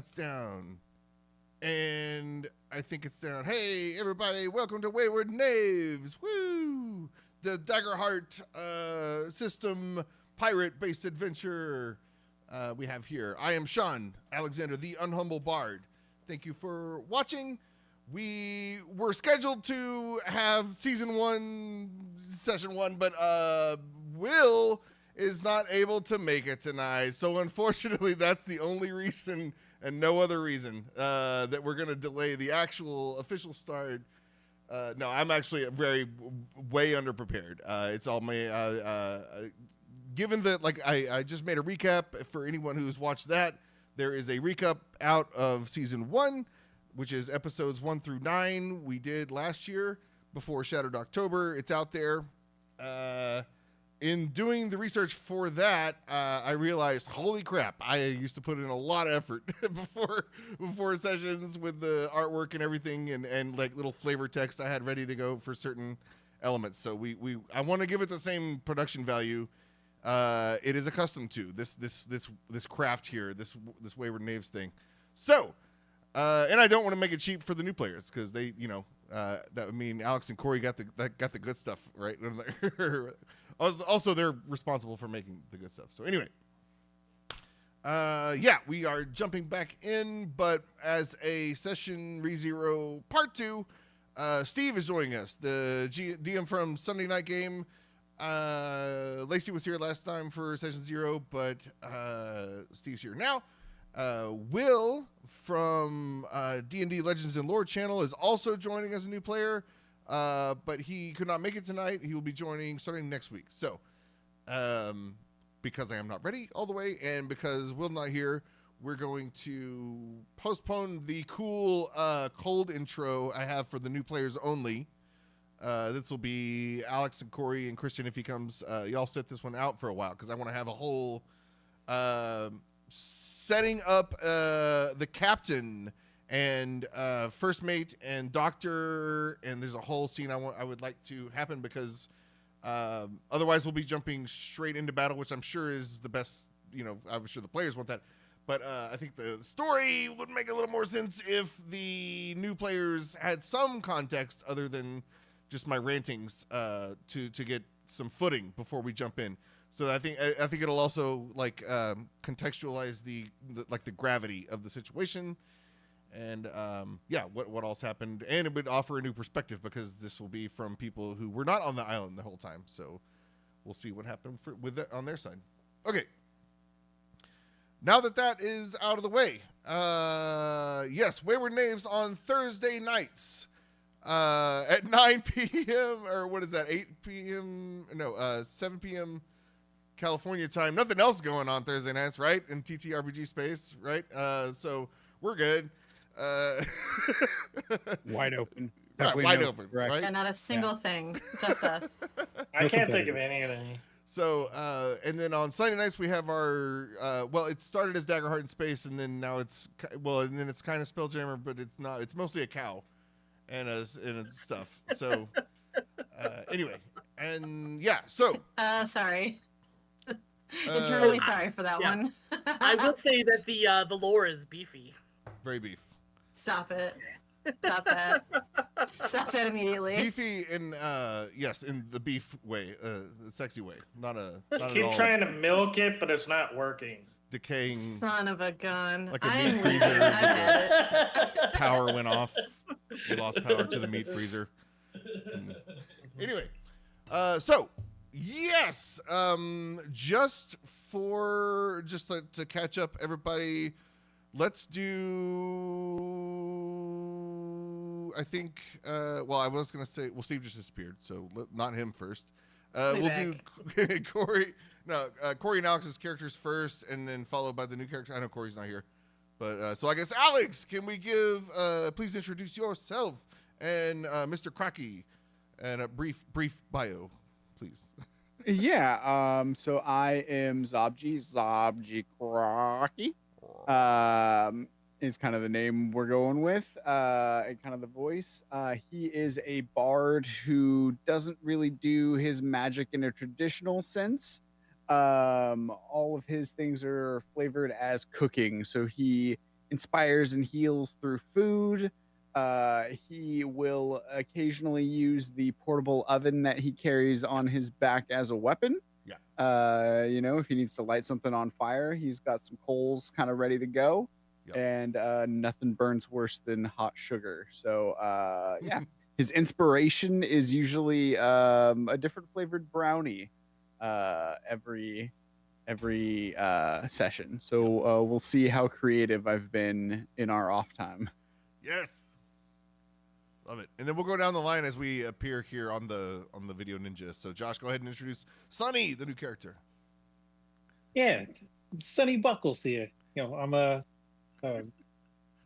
that's down. And I think it's down. Hey, everybody, welcome to Wayward Knaves. Woo! The Daggerheart system pirate-based adventure we have here. I am Sean Alexander, the Unhumble Bard. Thank you for watching. We were scheduled to have season 1, session 1, but Will is not able to make it tonight. So unfortunately, that's the only reason and no other reason that we're going to delay the actual official start. No, I'm actually way underprepared. It's all my, given that, like, I just made a recap for anyone who's watched that. There is a recap out of season 1, which is episodes 1 through 9 we did last year before Shattered October. It's out there. In doing the research for that, I realized, holy crap, I used to put in a lot of effort before sessions with the artwork and everything, and like little flavor text I had ready to go for certain elements. So I want to give it the same production value it is accustomed to, this craft here, this Wayward Knaves thing. So, and I don't want to make it cheap for the new players, because they, that would mean Alex and Corey got the good stuff, right? Also, they're responsible for making the good stuff. So anyway, yeah, we are jumping back in, but as a session ReZero part 2, Steve is joining us, the DM from Sunday Night Game. Lacey was here last time for session 0, but Steve's here now. Will from D&D Legends and Lore channel is also joining as a new player, but he could not make it tonight. He will be joining starting next week. So, because I am not ready all the way, and because Will's not here, we're going to postpone the cool cold intro I have for the new players only. This will be Alex and Corey and Christian if he comes. Y'all set this one out for a while, because I want to have a whole setting up the captain and first mate and doctor, and there's a whole scene I would like to happen, because otherwise we'll be jumping straight into battle, which I'm sure is the best. I'm sure the players want that, but I think the story would make a little more sense if the new players had some context other than just my rantings to get some footing before we jump in. So I think it'll also contextualize the gravity of the situation, and what else happened, and it would offer a new perspective, because this will be from people who were not on the island the whole time. So we'll see what happened with it on their side. Okay. Now that is out of the way, yes, Wayward Knaves on Thursday nights at 9 p.m. or what is that? 8 p.m. No, 7 p.m. California time. Nothing else going on Thursday nights, right? In TTRPG space, right? So we're good. Wide open. Wide open, right? And not a single thing, just us. I can't think of anything. So, and then on Sunday nights we have our, it started as Daggerheart in Space, and then now it's kind of Spelljammer, but it's not. It's mostly a cow and stuff. So, anyway, and yeah, so. Sorry. Eternally sorry for that one. I will say that the lore is beefy. Very beef. Stop it. Stop that. Stop that immediately. Beefy in yes, in the beef way, the sexy way. Not Keep trying to milk it, but it's not working. Decaying. Son of a gun. Like a I'm meat leaving. freezer. I had it. Power went off. We lost power to the meat freezer. Anyway, so yes, just to catch up, everybody. Let's do. I think. I was gonna say. Well, Steve just disappeared, so not him first. We'll do Corey. No, Corey and Alex's characters first, and then followed by the new character. I know Corey's not here, but so I guess Alex, can we give? Please introduce yourself and Mr. Cracky, and a brief bio, please. Yeah. So I am Zabji Cracky. Is kind of the name we're going with, and kind of the voice. He is a bard who doesn't really do his magic in a traditional sense. All of his things are flavored as cooking, so he inspires and heals through food. He will occasionally use the portable oven that he carries on his back as a weapon. Yeah. You know, if he needs to light something on fire, he's got some coals kind of ready to go. Yep. And nothing burns worse than hot sugar. So yeah, his inspiration is usually a different flavored brownie every session. So we'll see how creative I've been in our off time. Yes. Love it. And then we'll go down the line as we appear here on the Video Ninja. So Josh, go ahead and introduce Sonny, the new character. Yeah, Sonny Buckles here. You know, I'm a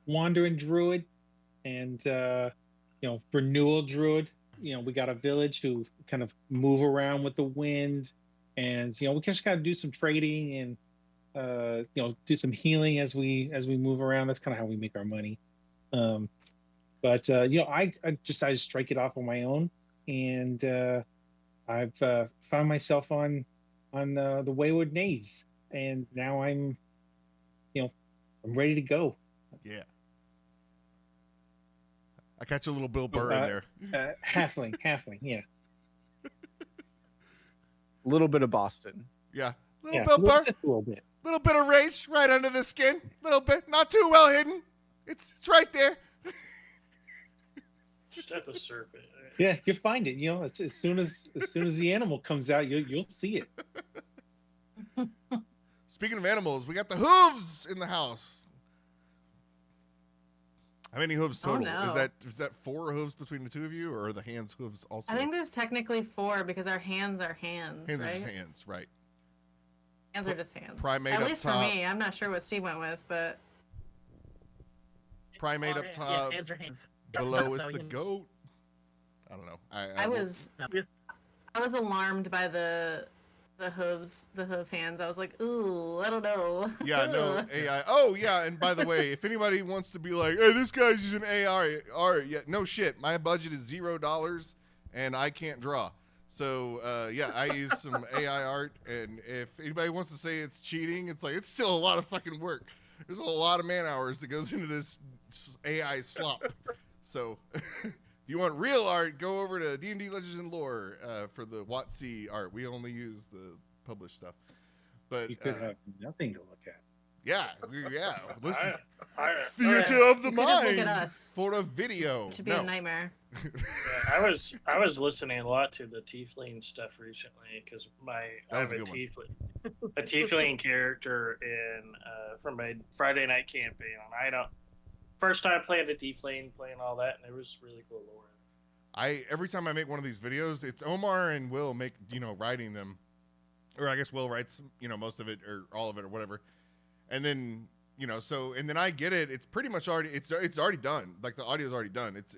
wandering druid and you know, renewal druid. You know, we got a village who kind of move around with the wind, and you know, we just gotta do some trading and you know, do some healing as we move around. That's kind of how we make our money. But you know, I decided to strike it off on my own, and I've found myself on the Wayward Knaves, and now I'm ready to go. Yeah. I catch a little Bill Burr in there. Halfling, yeah. A little bit of Boston. Yeah. Yeah, Bill Burr. just a little bit. Little bit of race right under the skin. Little bit. Not too well hidden. It's right there. Just at the surface. Yeah, you find it. You know, as soon as the animal comes out, you'll see it. Speaking of animals, we got the hooves in the house. How many hooves Oh, total? no. Is that 4 hooves between the two of you, or are the hands hooves also? I think there's technically 4 because our hands are hands, hands right? are just hands, right? Hands are just hands. Primate At up least top. for me. I'm not sure what Steve went with, but Primate up Yeah, top. hands are hands. Below is So, the you know. goat. I don't know. I was Yeah. alarmed by the hooves, the hoof hands. I was like, ooh, I don't know. Yeah, no AI. Oh, yeah, and by the way, if anybody wants to be like, hey, this guy's using AI, yeah, no shit. My budget is $0, and I can't draw. So, yeah, I use some AI art, and if anybody wants to say it's cheating, it's like, it's still a lot of fucking work. There's a lot of man hours that goes into this AI slop. So, if you want real art, go over to D&D Legends and Lore for the WotC art. We only use the published stuff. But You could have nothing to look at. yeah. Let's just, I, theater of the You could just look mind at us. for a video. It should be No. a nightmare. yeah, I was listening a lot to the tiefling stuff recently because I That was have a a good one. tiefling character in from my Friday night campaign, and I don't first time playing a tiefling, playing all that, and it was really cool lore. Every time I make one of these videos, it's Omar and Will writing them, or I guess Will writes most of it or all of it or whatever, and then and then I get it. It's pretty much already it's already done. Like the audio's already done. It's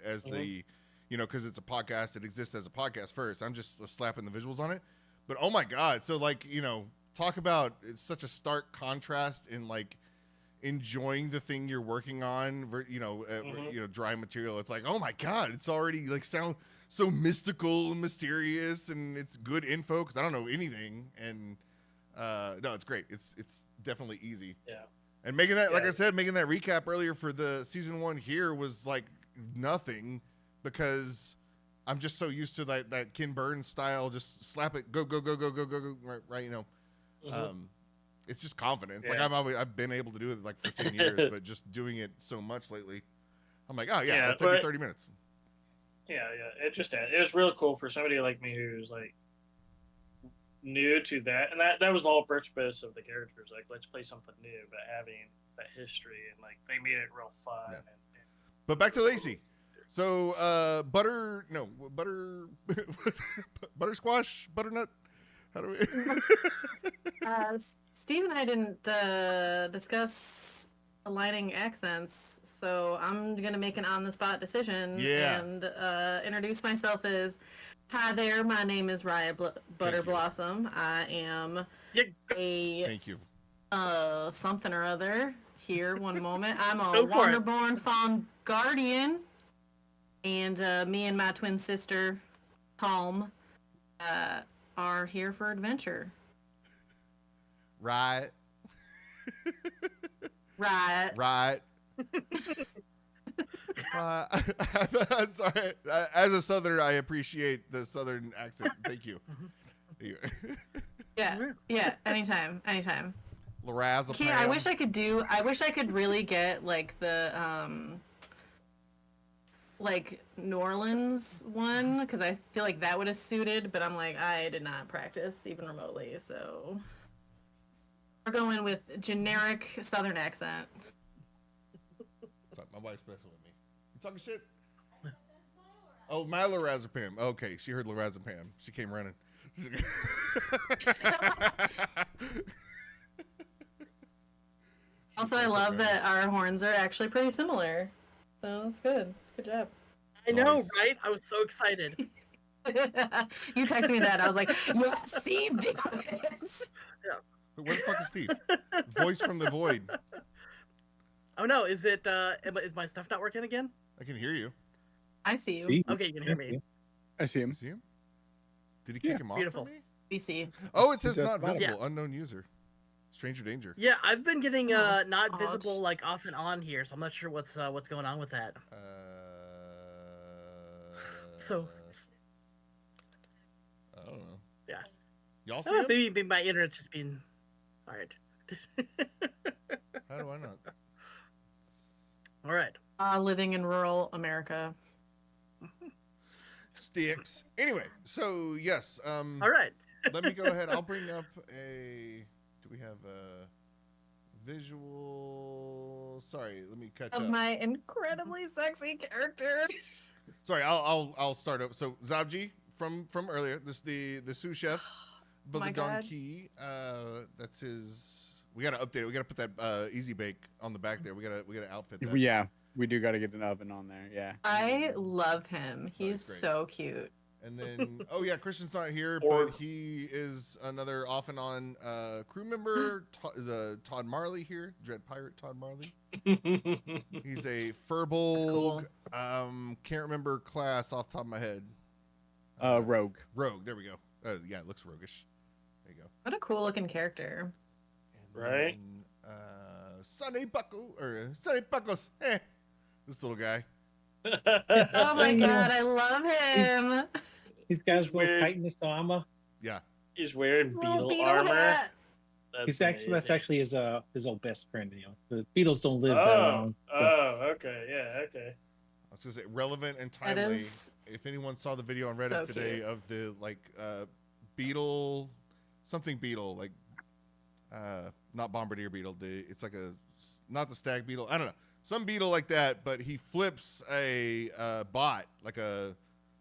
as the because it's a podcast. It exists as a podcast first. I'm just slapping the visuals on it. But oh my god! So talk about it's such a stark contrast in enjoying the thing you're working on. Dry material. It's like, oh my god! It's already sound so mystical and mysterious, and it's good info because I don't know anything. And no, it's great. It's definitely easy. Yeah. And making that, like Yeah. I said, making that recap earlier for the season 1 here was like nothing because I'm just so used to that Ken Burns style. Just slap it, go, right. It's just confidence. Yeah. I've been able to do it for 10 years, but just doing it so much lately, I'm like, oh yeah, Yeah, that's every but- 30 minutes. Yeah, it was real cool for somebody like me who's new to that, and that was the whole purpose of the characters. Let's play something new, but having that history and they made it real fun. Yeah. And But back to Lacey. So buttersquash, butternut. How do we? Steve and I didn't discuss aligning accents, so I'm gonna make an on-the-spot decision Yeah. and introduce myself as, hi there, my name is Raya Butterblossom. I am Yeah. a Thank you. something or other. Here, one moment. I'm a Go for it. Wanderborn Fawn Guardian, and me and my twin sister, Palm, are here for adventure. Right. Right. Right. I'm sorry. As a Southerner, I appreciate the Southern accent. Thank you. Thank you. Yeah. Anytime. Lorazepam. Yeah, I wish I could really get like the like New Orleans one, because I feel like that would have suited, but I'm like, I did not practice even remotely, so we're going with generic Southern accent. Sorry, my wife's messing with me. You talking shit? Oh, my lorazepam. Okay, she heard lorazepam. She came running. Also, I love that our horns are actually pretty similar, so that's good. Good job. I know, Nice. right? I was so excited. You texted me that. I was like, yes, Steve did it. Where the fuck is Steve? Voice from the void. Oh no, is my stuff not working again? I can hear you. I see you. See? Okay, you can hear me. I see him. See him? Did he kick him off beautiful. for me? We see. Oh, it says He's at not the bottom. visible. Unknown user. Stranger danger. Yeah, I've been getting not Ouch. visible like off and on here, so I'm not sure what's going on with that. So I don't know. Yeah. Y'all see him? maybe my internet's just being all right. How do I not? All right. Living in rural America. Sticks. Anyway, so yes. All right. Let me go ahead. I'll bring up a. Do we have a visual? Sorry, let me catch Of up. my incredibly sexy character. Sorry, I'll start up. So Zabji from earlier. This the sous chef, but my the God. donkey. That's his. We gotta update it. We gotta put that easy bake on the back there. We gotta outfit that. Yeah, we do got to get an oven on there. Yeah. I love him. He's great. so cute. And then, oh yeah, Christian's not here, Or- but he is another off and on crew member, Todd Marley here, Dread Pirate Todd Marley. He's a Furbolg, cool. can't remember class off the top of my head. Rogue. Rogue, there we go. Yeah, it looks roguish. There you go. What a cool looking character. And Right. then, Sonny Buckles, this little guy. Oh my I know. god, I love him. He's got his It's little weird. chitinous armor. Yeah. He's wearing His little beetle beetle armor. hat. That's amazing. actually his old best friend. You know, the Beatles don't live that Oh, long. So. okay, yeah, okay. I was gonna say relevant and That timely. is If anyone saw the video on Reddit so today cute. of the beetle, something beetle, like not bombardier beetle. It's like not the stag beetle. I don't know, some beetle like that. But he flips a bot, like a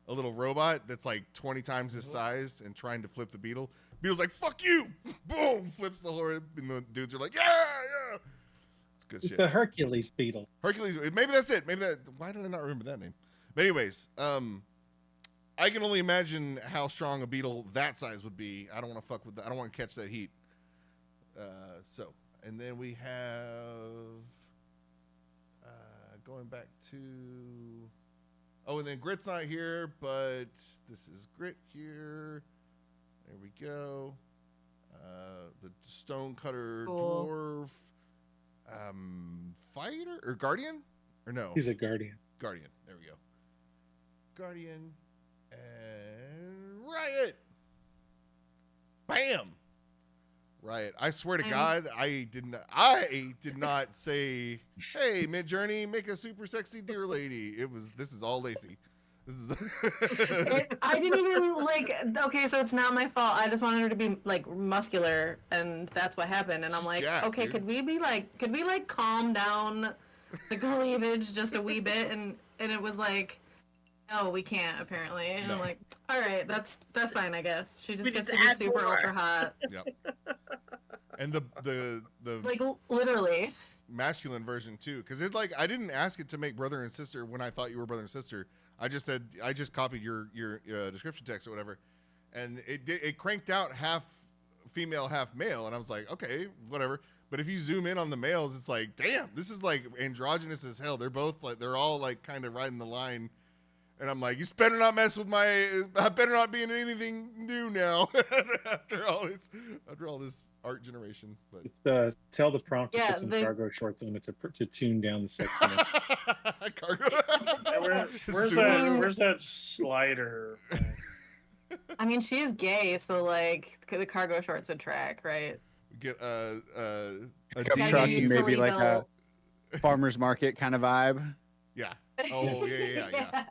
little robot that's like 20 times his size, and trying to flip the beetle. Beetle's like, "Fuck you!" Boom, flips the whole, and the dudes are like, "Yeah." It's good It's shit. a Hercules beetle. Hercules. Maybe that's it. Maybe that. Why did I not remember that name? But anyways, I can only imagine how strong a beetle that size would be. I don't want to fuck with that. I don't want to catch that heat. And then we have going back to. Oh, and then Grit's not here, but this is Grit here. There we go. The stonecutter Cool. dwarf. Fighter or guardian or no? He's a guardian. Guardian. There we go. Guardian and Riot. Bam. Riot. I swear to Bam. God, I did not say, "Hey, Mid Journey, make a super sexy deer lady." This is all Lacey. This is I didn't even okay, so it's not my fault. I just wanted her to be like muscular, and that's what happened. And I'm like, Jack, okay, dude. could we calm down the cleavage just a wee bit? And it was like, no, we can't apparently. And I'm No. like, all right, that's fine, I guess. She just We gets need to to be add super more. ultra hot, and the like literally. masculine version too, because I didn't ask it to make brother and sister when I thought you were brother and sister. I just copied your description text or whatever, and it cranked out half female, half male, and I was like, okay, whatever. But if you zoom in on the males, it's like, damn, this is like androgynous as hell. They're both like, they're all like kind of riding the line, And I'm like, you better not mess with I better not be in anything new now after all this art generation. But Just tell the prompt to Yeah, put some cargo shorts on it to tune down the sexiness. Cargo. Where's that slider? I mean, she is gay, so like the cargo shorts would track, right? Get a Pickup Gotta truck, be and maybe utility like a belt. farmer's market kind of vibe. Yeah. Oh yeah.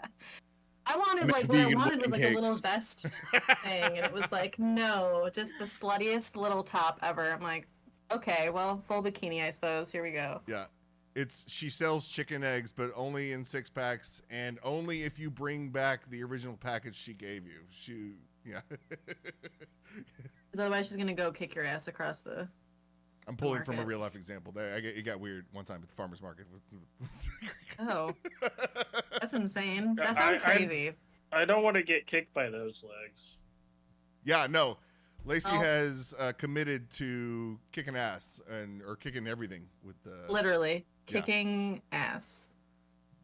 I wanted Make like what I vegan wanted was like wedding a little cakes. vest thing, and it was like no, just the sluttiest little top ever. I'm like, okay, well, full bikini, I suppose. Here we go. Yeah. She sells chicken eggs, but only in 6-packs, and only if you bring back the original package she gave you. Yeah. Because otherwise, she's gonna go kick your ass across the. I'm pulling from a market. real life example. It got weird one time at the farmer's market. Oh, that's insane. That I- sounds crazy. I don't want to get kicked by those legs. Yeah, no. Lacey Oh. has committed to kicking ass or kicking everything with the. Literally Yeah. kicking ass.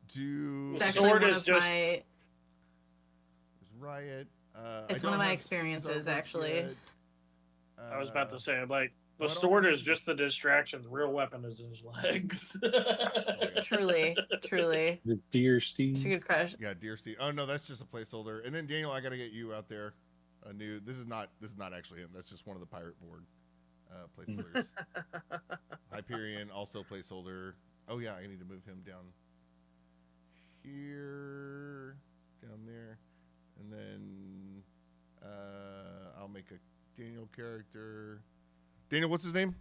It's It's actually Sword one is of just- my. Riot. It's I one don't of my have experiences, artwork actually. yet. I was about to say, like, the I don't sword have- is just the distraction. The real weapon is in his legs. yeah. Truly. The deer She Steve. could crush. Yeah, Deer Steve. Oh no, that's just a placeholder. And then Daniel, I got to get you out there. A new. This is not actually him. That's just one of the pirate board placeholders. Hyperion also placeholder. Oh yeah, I need to move him down here, down there, and then I'll make a Daniel character. Daniel, what's his name?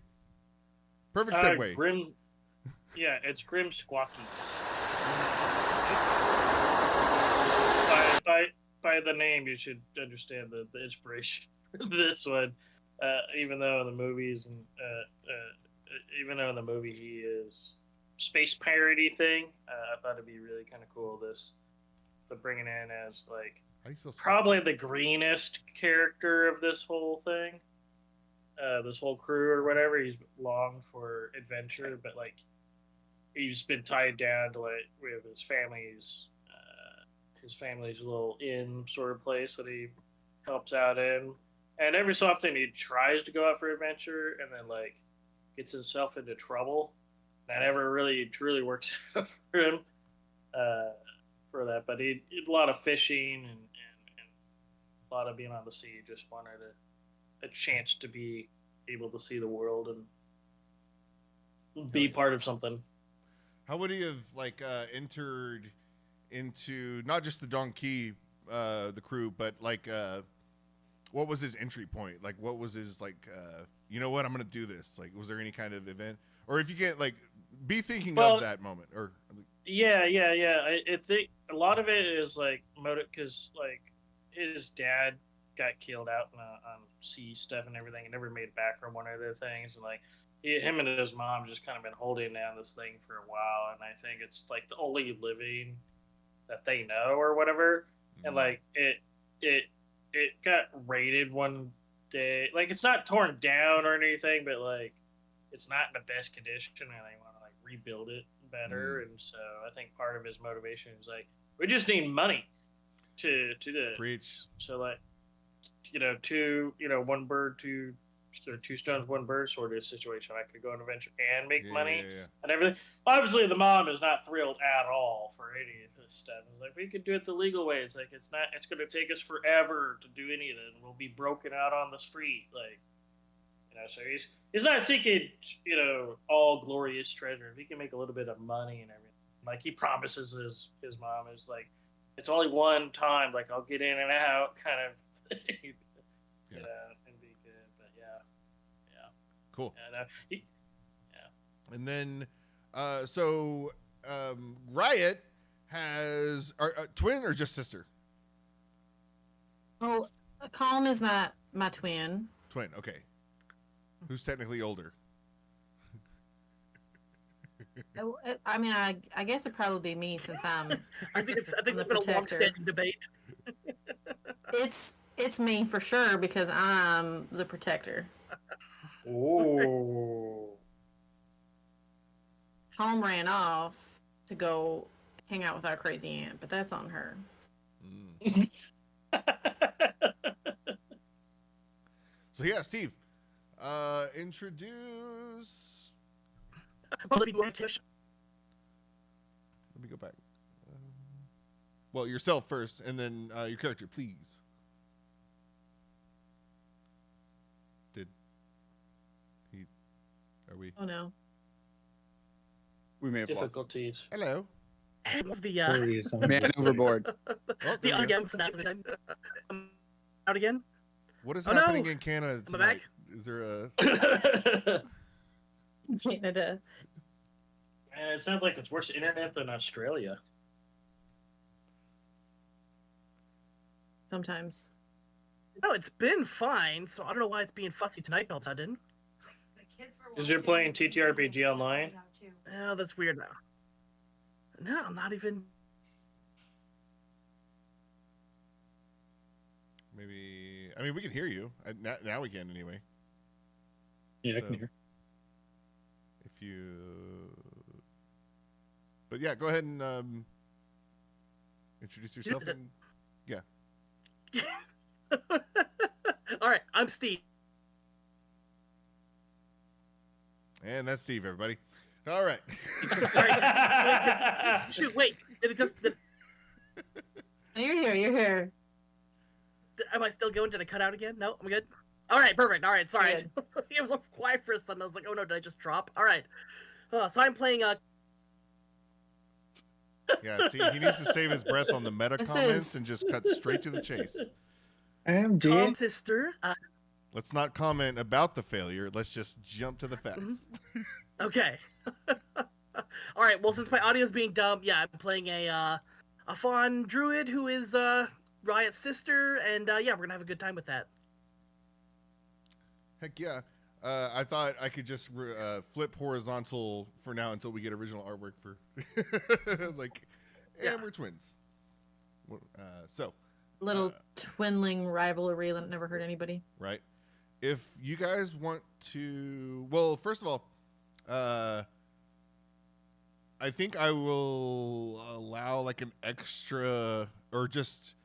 Perfect segue. Grim. Yeah, it's Grim Squawky. By the name, you should understand the inspiration for this one. Even though in the movies and even though in the movie he is space parody thing, I thought it'd be really kind of cool to bring it in as like How do you spell probably the greenest character of this whole thing, this whole crew or whatever. He's longed for adventure, but like he's been tied down to like with his family's little inn sort of place that he helps out in, and every so often he tries to go out for adventure and then like gets himself into trouble. That never really truly works out for him for that, but he did a lot of fishing and a lot of being on the sea. Just wanted a chance to be able to see the world and be part of something. How would he have like entered into not just the Donkey, the crew, but like what was his entry point? Like what was his like you know what, I'm gonna do this? Like was there any kind of event? Or if you can't like be thinking of that moment or Yeah. I think a lot of it is like motive because like his dad got killed out on sea stuff and everything and never made back from one of the things, and like him and his mom just kind of been holding down this thing for a while, and I think it's like the only living that they know or whatever. And like it got raided one day. Like it's not torn down or anything, but like it's not in the best condition, and they want to like rebuild it better. And so I think part of his motivation is like we just need money to the preach. So like one bird, two stones, one bird sort of situation. I could go on an adventure and make money and everything. Obviously, the mom is not thrilled at all for any of this stuff. It's like we could do it the legal way. It's like it's not. It's going to take us forever to do any of it. We'll be broken out on the street, like So he's not seeking all glorious treasure. If he can make a little bit of money and everything, like he promises his mom is like it's only one time. Like I'll get in and out, kind of thing. And be good. But yeah. Cool. And, and then, Riot has twin or just sister? Oh, Calm is my twin. Twin. Okay. Who's technically older? I mean, I guess it'd probably be me since I'm. I think it's the been a protector. long-standing debate. It's me for sure because I'm the protector. Oh. Calm ran off to go hang out with our crazy aunt, but that's on her. So yeah, Steve, introduce. Let me go on, Tish. Let me go back. Well, yourself first, and then your character, please. Did he? Are we? Oh no. We may have lost. Difficulties. Hello. I love the Corey is on Man's overboard. Oh, the there we go. again snap time. Out again. What is Oh, no. happening in Canada Am I tonight? back? Is there a? Canada. Man, it sounds like it's worse internet than Australia. Sometimes. No, it's been fine. So I don't know why it's being fussy tonight. All of a sudden. Is you're playing TTRPG online? Oh, that's weird now. No, I'm not even. Maybe. I mean, we can hear you. Now we can anyway. Yeah, I So- can hear. If you. But yeah, go ahead and introduce yourself. that- And All right, I'm Steve. and that's Steve, everybody. All right. Shoot, wait. Did it just? You're here. You're here. Am I still going? Did I cut out again? No, I'm good. All right, perfect. All right, sorry. Good. It was so quiet for a second. I was like, oh no, did I just drop? All right. So I'm playing Yeah, see, he needs to save his breath on the meta This comments is- and just cut straight to the chase. I'm Tom dead. sister. Let's not comment about the failure. Let's just jump to the facts. Okay. All right. Well, since my audio's being dumb, yeah, I'm playing a fawn druid who is Riot's sister, and yeah, we're gonna have a good time with that. Heck yeah. I thought I could just flip horizontal for now until we get original artwork for like, and Yeah. we're twins. So, Little twinling rivalry that never hurt anybody. right. If you guys want to, well, first of all, I think I will allow like an extra, or just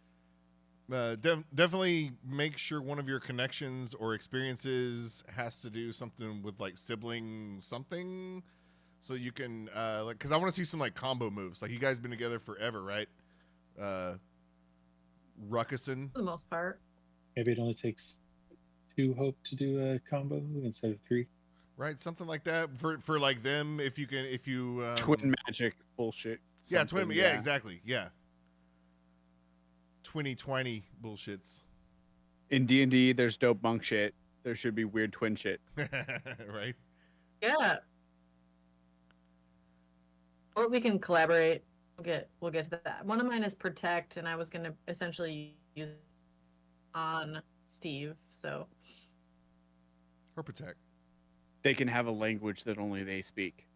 definitely make sure one of your connections or experiences has to do something with like sibling something, so you can like, because I want to see some like combo moves. Like, you guys been together forever, right? Ruckusin. For the most part. Maybe it only takes 2 hope to do a combo instead of 3. Right, something like that for like them. If you Twin magic bullshit. yeah, twin, something, yeah, exactly, yeah. 2020 bullshits. In D&D, there's dope monk shit. There should be weird twin shit. Right. Yeah. Or we can collaborate. We'll get to that. One of mine is protect, and I was gonna essentially use it on Steve. So Or protect. They can have a language that only they speak.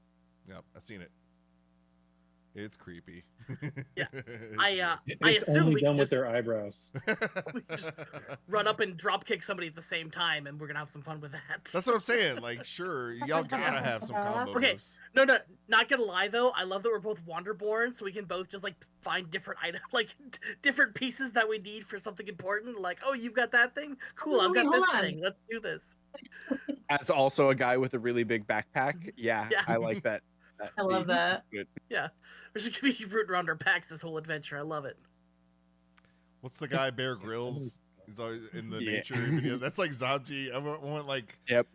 Yep, I've seen it. It's creepy. Yeah. It's I It's assume only we done can with just their eyebrows. weird. run up and drop kick somebody at the same time, and we're gonna have some fun with that. That's what I'm saying. Like, sure, y'all gotta have some combo Okay. moves. No, not gonna lie though. I love that we're both Wanderborn, so we can both just like find different items, like different pieces that we need for something important. Like, oh, you've got that thing. Cool, I've got Hold this on. thing. Let's do this. As also a guy with a really big backpack. Yeah, Yeah. I like that. I love that. That's good. We're just gonna be rooting around our packs this whole adventure. I love it. What's the guy Bear Grylls? He's always in the Yeah. nature video. That's like Zabji. I want like Yep.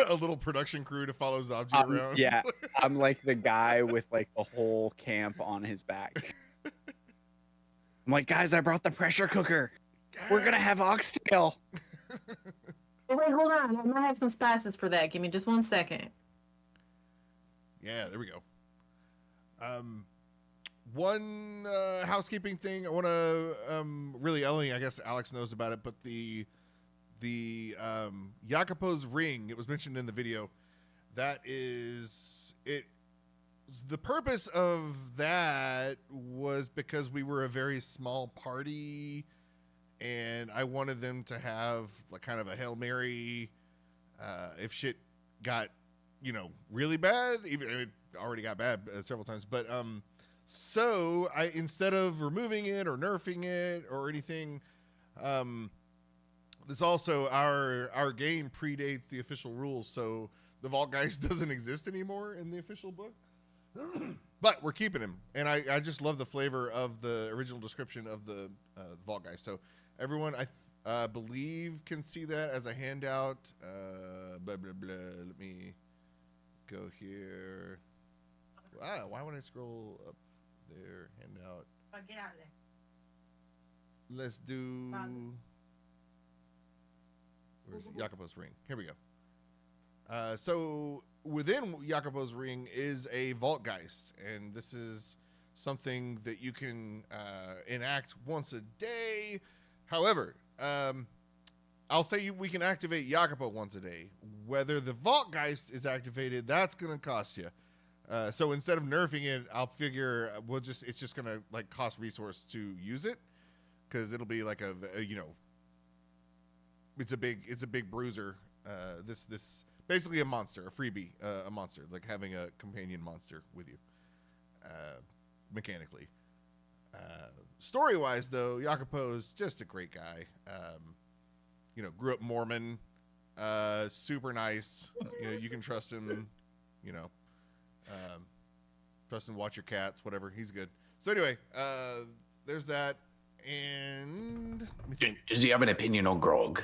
a little production crew to follow Zabji around. Yeah, I'm like the guy with like the whole camp on his back. I'm like, guys, I brought the pressure cooker. We're gonna have oxtail. Oh, wait, hold on. I might have some spices for that. Give me just 1 second. Yeah, there we go. One housekeeping thing I want to really, Ellie, I guess Alex knows about it, but the Jacopo's ring, it was mentioned in the video. That is it. The purpose of that was because we were a very small party, and I wanted them to have like kind of a Hail Mary if shit got really bad. Even I mean, it already got bad several times, but So instead of removing it or nerfing it or anything, this also our game predates the official rules, so the Vault Geist doesn't exist anymore in the official book. But we're keeping him, and I just love the flavor of the original description of the Vault Geist. So everyone, I believe, can see that as a handout. Blah blah blah. Let me go here. Why would I scroll up there? Handout. Get out of there. Let's do. Where's Jacopo's ring? Here we go. So within Jacopo's ring is a Vault Geist, and this is something that you can enact once a day. However, I'll say we can activate Jacopo once a day. Whether the Vault Geist is activated, that's going to cost you. So instead of nerfing it, I'll figure it's just going to like cost resource to use it, because it'll be like a it's a big bruiser. This basically a monster, a freebie, a monster, like having a companion monster with you, mechanically. Story wise though, Jacopo's just a great guy. Grew up Mormon, super nice. You can trust him. Trust him. Watch your cats. Whatever. He's good. So anyway, there's that. And let me think. Does he have an opinion on grog?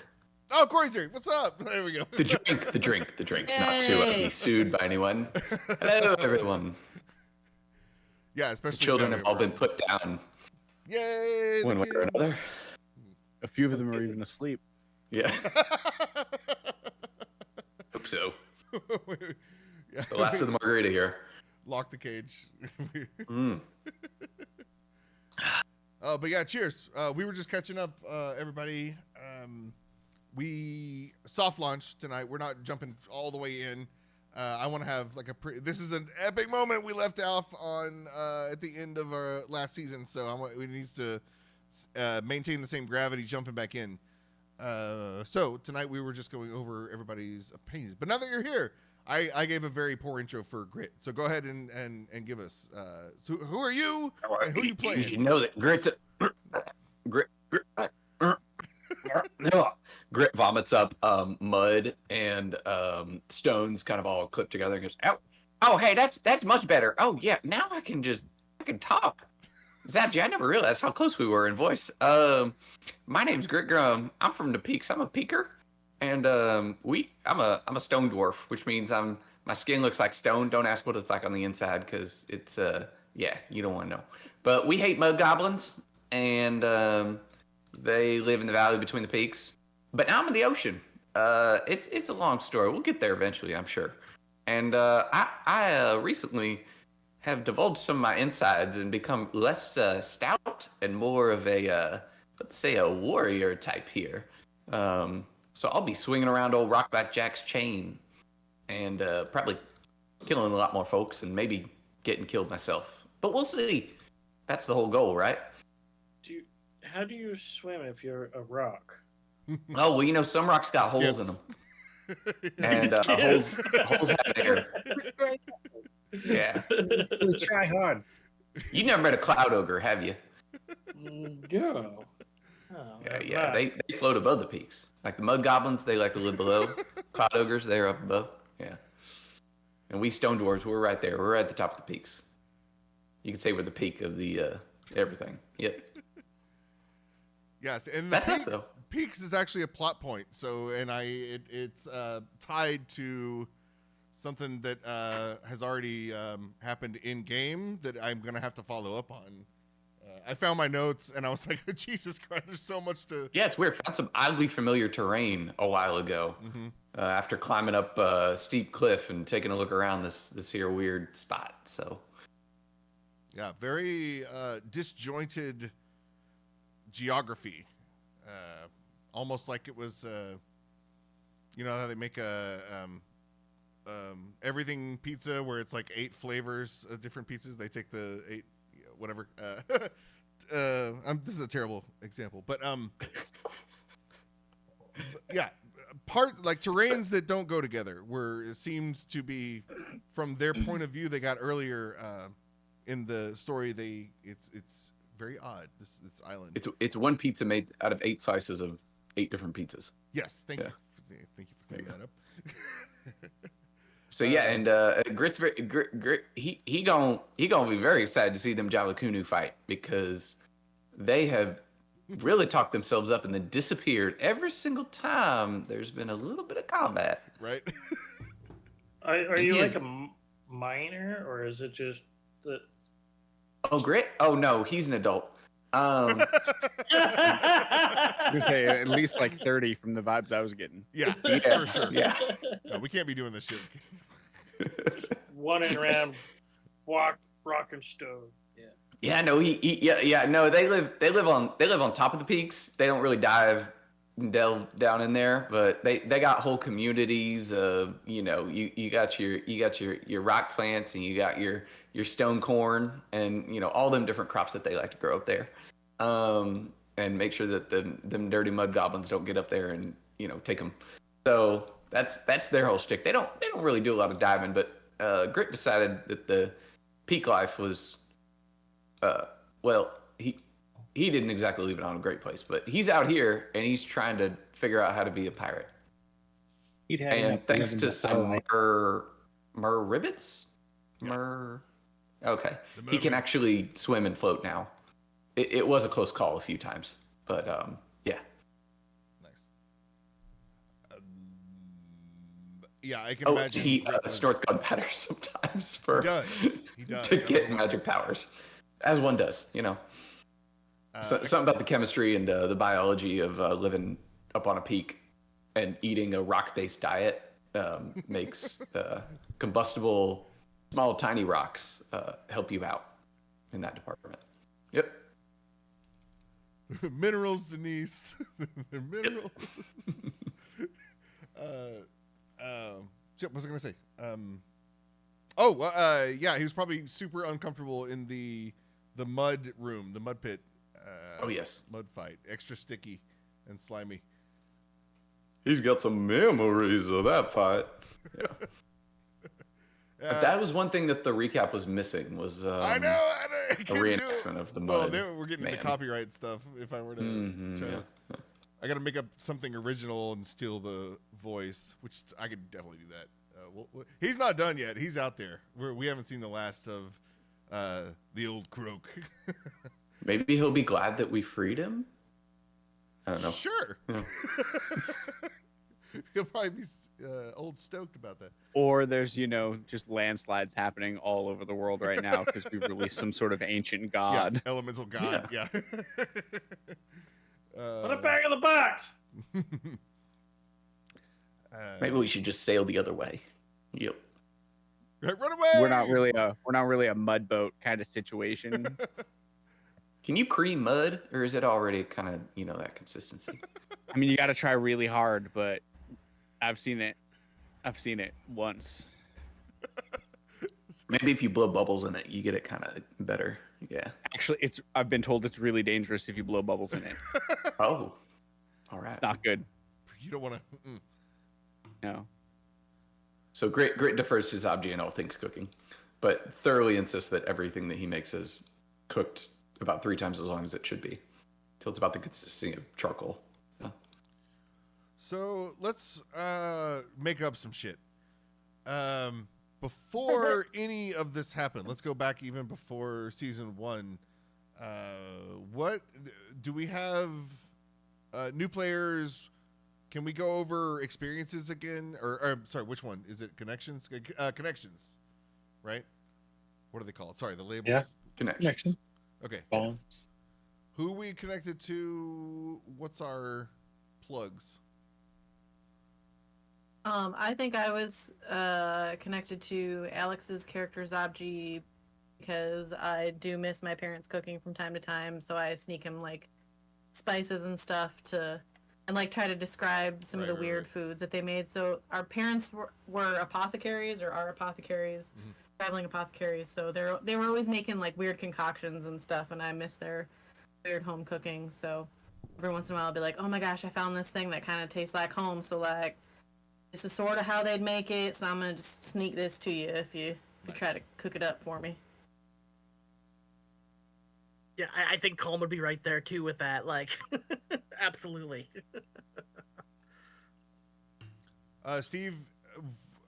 Oh, Corey's here. What's up? There we go. The drink. Not to Yay. be sued by anyone. Hello, everyone. Yeah, The especially children down have here, all been bro. put down Yay! one way or another. A few of them are even asleep. Yeah, hope so. Yeah. The last of the margarita here. Lock the cage. Mm. But yeah, cheers. We were just catching up, everybody. We soft launch tonight. We're not jumping all the way in. I want to have like this is an epic moment we left off on at the end of our last season. So we need to maintain the same gravity jumping back in. So tonight we were just going over everybody's opinions. But now that you're here, I gave a very poor intro for Grit. So go ahead and give us. So who are you? And who are you playing? You should know that Grit vomits up mud and stones, kind of all clipped together, and goes, "Oh, hey, that's much better. Oh yeah, now I can talk." Zapji, I never realized how close we were in voice. My name's Grit Grum. I'm from the Peaks. I'm a peaker, and I'm a stone dwarf, which means my skin looks like stone. Don't ask what it's like on the inside, because it's you don't want to know. But we hate mud goblins, and they live in the valley between the peaks. But now I'm in the ocean. It's a long story. We'll get there eventually, I'm sure. And I recently have divulged some of my insides and become less stout and more of a, let's say, a warrior type here. So I'll be swinging around old Rockback Jack's chain and probably killing a lot more folks and maybe getting killed myself. But we'll see. That's the whole goal, right? How do you swim if you're a rock? Oh, well, some rocks got holes in them. And holes have air. Yeah. Try hard. You never met a cloud ogre, have you? No. Oh, Yeah. They float above the peaks. Like the mud goblins, they like to live below. Cloud ogres, they're up above. Yeah. And we stone dwarves, we're right there. We're at the top of the peaks. You could say we're the peak of the everything. Yep. Yes, and That's us, though. Peaks is actually a plot point. So, and it's tied to something that has already happened in game that I'm gonna have to follow up on. I found my notes and I was like, Jesus Christ, there's so much to. Yeah, it's weird. Found some oddly familiar terrain a while ago. Mm-hmm. After climbing up a steep cliff and taking a look around this here weird spot. So. Yeah, very disjointed geography. Almost like it was, how they make a everything pizza where it's like 8 flavors of different pizzas. They take the 8, whatever. This is a terrible example, but yeah, like terrains that don't go together. Where it seems to be, from their point of view, they got earlier in the story, it's very odd. This island. It's one pizza made out of 8 slices of 8 different pizzas. Yes, thank Yeah. you. Thank you for clearing that up. So yeah, and Grit's Grit he gonna be very excited to see them Jalakunu fight, because they have really talked themselves up and then disappeared every single time there's been a little bit of combat. Right. Are you like a minor, or is it just that? Oh, Grit? Oh no, he's an adult. I was gonna say at least like 30 from the vibes I was getting. Yeah, Yeah, for sure. yeah. No, we can't be doing this shit. Running around, rock and stone. Yeah. Yeah, no, no, they live on top of the peaks. They don't really delve down in there, but they got whole communities of, you know, you got your rock plants, and you got your stone corn, and you know, all them different crops that they like to grow up there. And make sure that them dirty mud goblins don't get up there and, you know, take them. So that's their whole shtick. They don't really do a lot of diving, but Grit decided that the peak life was, well, he didn't exactly leave it on a great place, but he's out here and he's trying to figure out how to be a pirate. He'd had And enough thanks living to the some life. mer ribbits, okay, he can actually swim and float now. It was a close call a few times, but yeah. Nice. Yeah, I can Oh, imagine. he Grit was- snorts gunpowder sometimes for He does. to He does get a lot. magic powers, as one does, you know. Something about the chemistry and the biology of living up on a peak and eating a rock-based diet makes combustible, small, tiny rocks help you out in that department. Yep. Minerals, Denise. They're minerals. Shit, what was I gonna say? Yeah, he was probably super uncomfortable in the mud room, the mud pit. Oh yes. Mud fight, extra sticky and slimy. He's got some memories of that fight. Yeah. But that was one thing that the recap was missing was I know. I a can't do it. reenactment of the mud. Well, we're getting into Man. copyright stuff. If I were to try to, I got to make up something original and steal the voice, which I could definitely do that. He's not done yet. He's out there. We haven't seen the last of the old croak. Maybe he'll be glad that we freed him. I don't know. Sure. Yeah. He'll probably be old stoked about that. Or there's, you know, just landslides happening all over the world right now because we've released some sort of ancient god. Yeah, elemental god. Yeah. Put it back in the box. Maybe we should just sail the other way. Yep. Run away. We're not really a mud boat kind of situation. Can you cream mud, or is it already kind of, you know, that consistency? I mean, you got to try really hard, but I've seen it once. Maybe if you blow bubbles in it, you get it kind of better. Yeah. Actually, I've been told it's really dangerous if you blow bubbles in it. Oh. All right. It's not good. You don't want to. No. So Grit defers to Zabji in all things cooking, but thoroughly insists that everything that he makes is cooked about 3 times as long as it should be, till it's about the consistency of charcoal. Yeah. So let's make up some shit. Before any of this happened, let's go back even before season 1. What do we have? New players? Can we go over experiences again? Or sorry, which one is it? Connections? Connections, right? What do they call it? Sorry, the labels. Yeah. Connection. Okay. Bonds. Who we connected to? What's our plugs? I think I was connected to Alex's character Zabji because I do miss my parents cooking from time to time, so I sneak him like spices and stuff and like try to describe some of the weird foods that they made. So our parents were apothecaries or are apothecaries, traveling apothecaries. So they were always making like weird concoctions and stuff, and I miss their weird home cooking. So every once in a while I'll be like, oh my gosh, I found this thing that kind of tastes like home. So like, this is sort of how they'd make it. So I'm gonna just sneak this to you if you try to cook it up for me. Yeah, I think Calm would be right there too with that. Like, absolutely. Steve,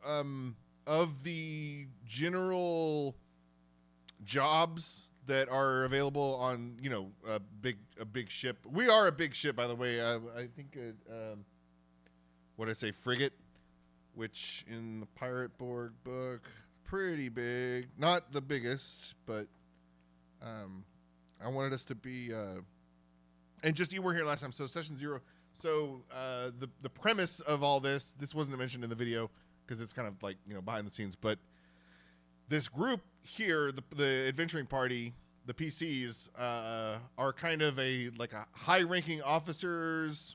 of the general jobs that are available on, a big ship. We are a big ship, by the way. I think what did I say, frigate, which in the Pirate Borg book, pretty big. Not the biggest, but I wanted us to be. And just you were here last time, so session 0. So the premise of all this wasn't mentioned in the video because it's kind of like behind the scenes, but this group here, the adventuring party, the PCs, are kind of a high-ranking officers,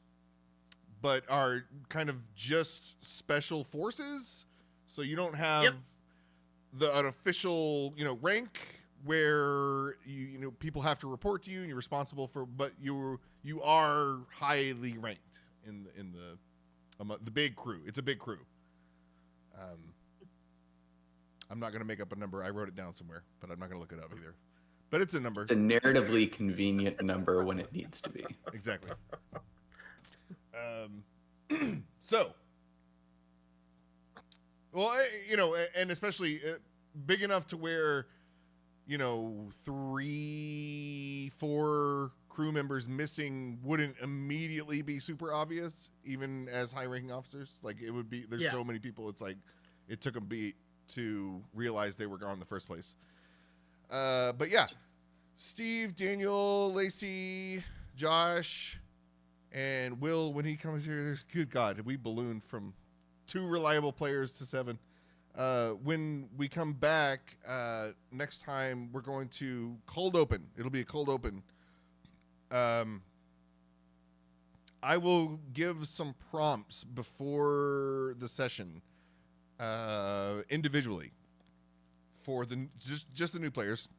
but are kind of just special forces. So you don't have an official rank where people have to report to you and you're responsible for, but you are highly ranked in the big crew. It's a big crew. I'm not going to make up a number. I wrote it down somewhere, but I'm not going to look it up either. But it's a number. It's a narratively convenient number when it needs to be. Exactly. So, well, and especially big enough to where, 3, 4 crew members missing wouldn't immediately be super obvious, even as high-ranking officers. Like, it would be, there's so many people, it's like, it took a beat to realize they were gone in the first place. But yeah, Steve, Daniel, Lacey, Josh, and Will, when he comes here, there's, good God, we ballooned from 2 reliable players to 7. When we come back next time, we're going to cold open. It'll be a cold open. I will give some prompts before the session, individually, for the just the new players.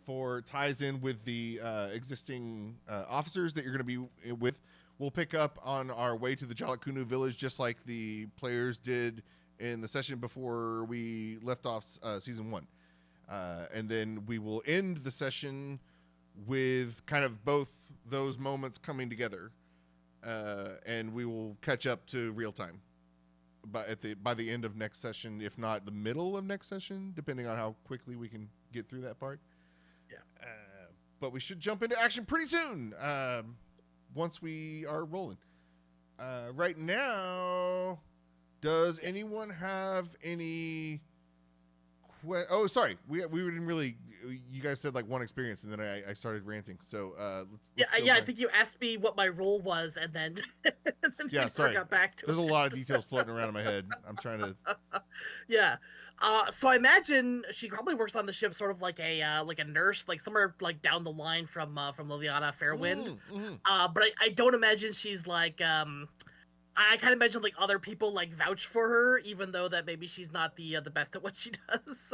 For ties in with the existing officers that you're going to be with. We'll pick up on our way to the Jalakunu village, just like the players did in the session before we left off season 1. And then we will end the session with kind of both those moments coming together. And we will catch up to real time by the end of next session, if not the middle of next session, depending on how quickly we can get through that part. Yeah. But we should jump into action pretty soon, once we are rolling. Right now, does anyone have any oh, sorry. We didn't really, you guys said like one experience and then I started ranting. So let's yeah, go I back. think you asked me what my role was and then, Yeah, sorry. got back to There's a lot of details floating around in my head. I'm trying to. Yeah. So I imagine she probably works on the ship sort of like a nurse, like somewhere like down the line from Liliana Fairwind. But I don't imagine she's like I kind of imagine like other people like vouch for her, even though that maybe she's not the best at what she does,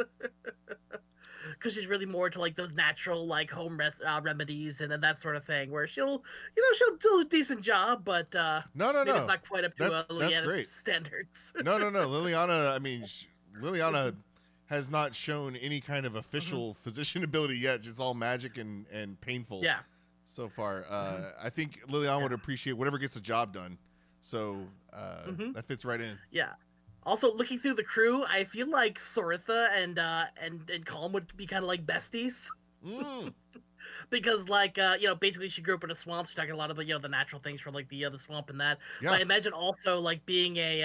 because she's really more to like those natural like home remedies and then that sort of thing, where she'll do a decent job, but No. it's not quite up to That's Liliana's great. standards. No. Liliana, I mean, Liliana has not shown any kind of official physician ability yet. It's all magic and painful. Yeah. So far, I think Liliana would appreciate whatever gets the job done. So that fits right in. Yeah. Also, looking through the crew, I feel like Soritha and Calm would be kind of like besties. Because like basically she grew up in a swamp. She's talking a lot of the natural things from like the swamp and that. Yeah. But I imagine also like being a